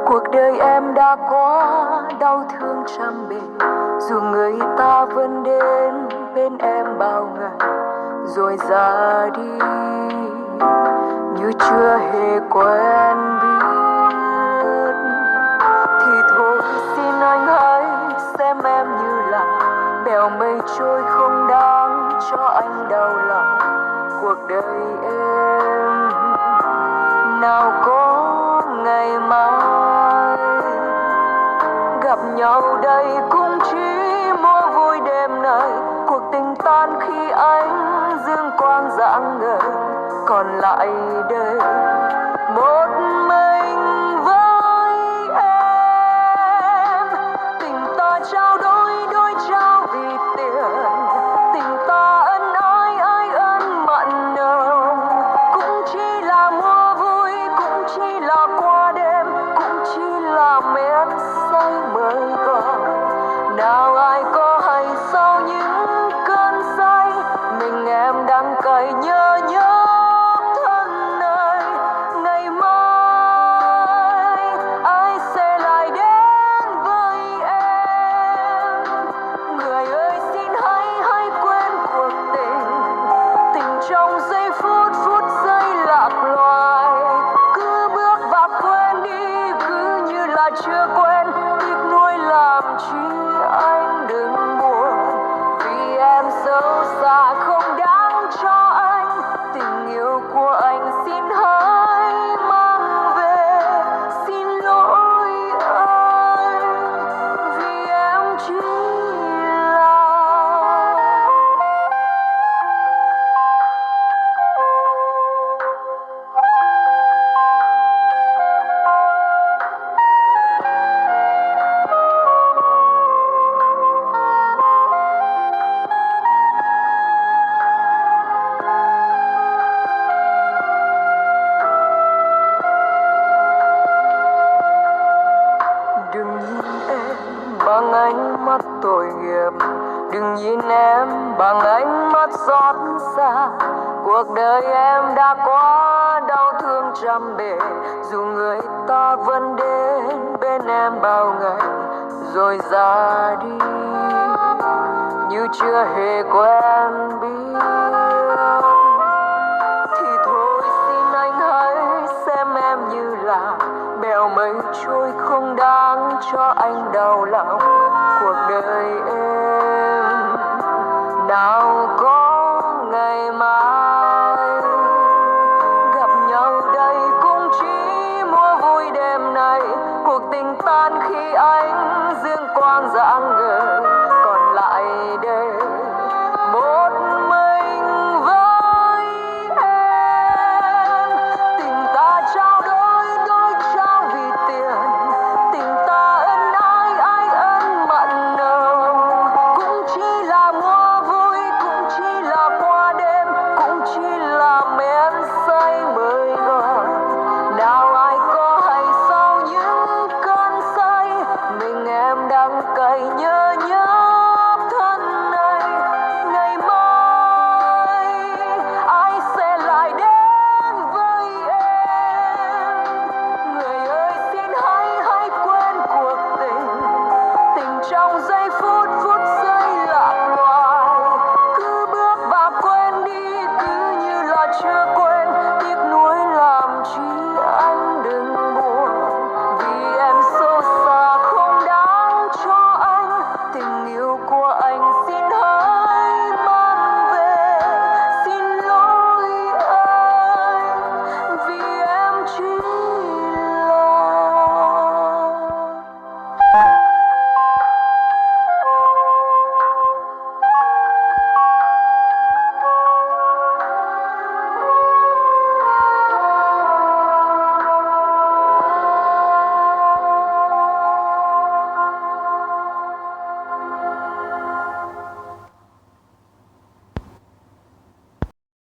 Cuộc đời em đã quá đau thương trăm bề, dù người ta vẫn đến bên em bao ngày rồi ra đi như chưa hề quen biết. Thì thôi xin anh hãy xem em như là bèo mây trôi không đáng cho anh đau lòng. Cuộc đời em nào có ngày mai gặp nhau đây cũng chỉ mua vui đêm nay. Cuộc tình tan khi ánh dương quang rạng ngời, còn lại đây một mình với em. Tình ta trao đổi đôi trao vì tiền, tình ta ân ái ái ân mặn nồng. Cũng chỉ là mua vui, cũng chỉ là qua đêm, cũng chỉ là men say mới còn. Nào ai có hay sau những cơn say, mình em đang cày nhớ nhớ thân ơi. Ngày mai ai sẽ lại đến với em. Người ơi xin hãy quên cuộc tình, tình trong giây phút phút giây lạc loài. Cứ bước và quên đi cứ như là chưa quen, tiếc nuối làm chi anh đừng buồn. Vì em xấu xa không đáng cho anh, tình yêu của anh xin hãy mang về. Xin lỗi anh vì em chỉ là đừng nhìn em bằng ánh mắt tội nghiệp, đừng nhìn em bằng ánh mắt xót xa. Cuộc đời em đã quá đau thương trăm bề, dù người ta vẫn đến bên em bao ngày rồi ra đi như chưa hề quen biết. Thì thôi xin anh hãy xem em như là bèo mây trôi không đáng cho anh đau lòng. Cuộc đời em nào có ngày mai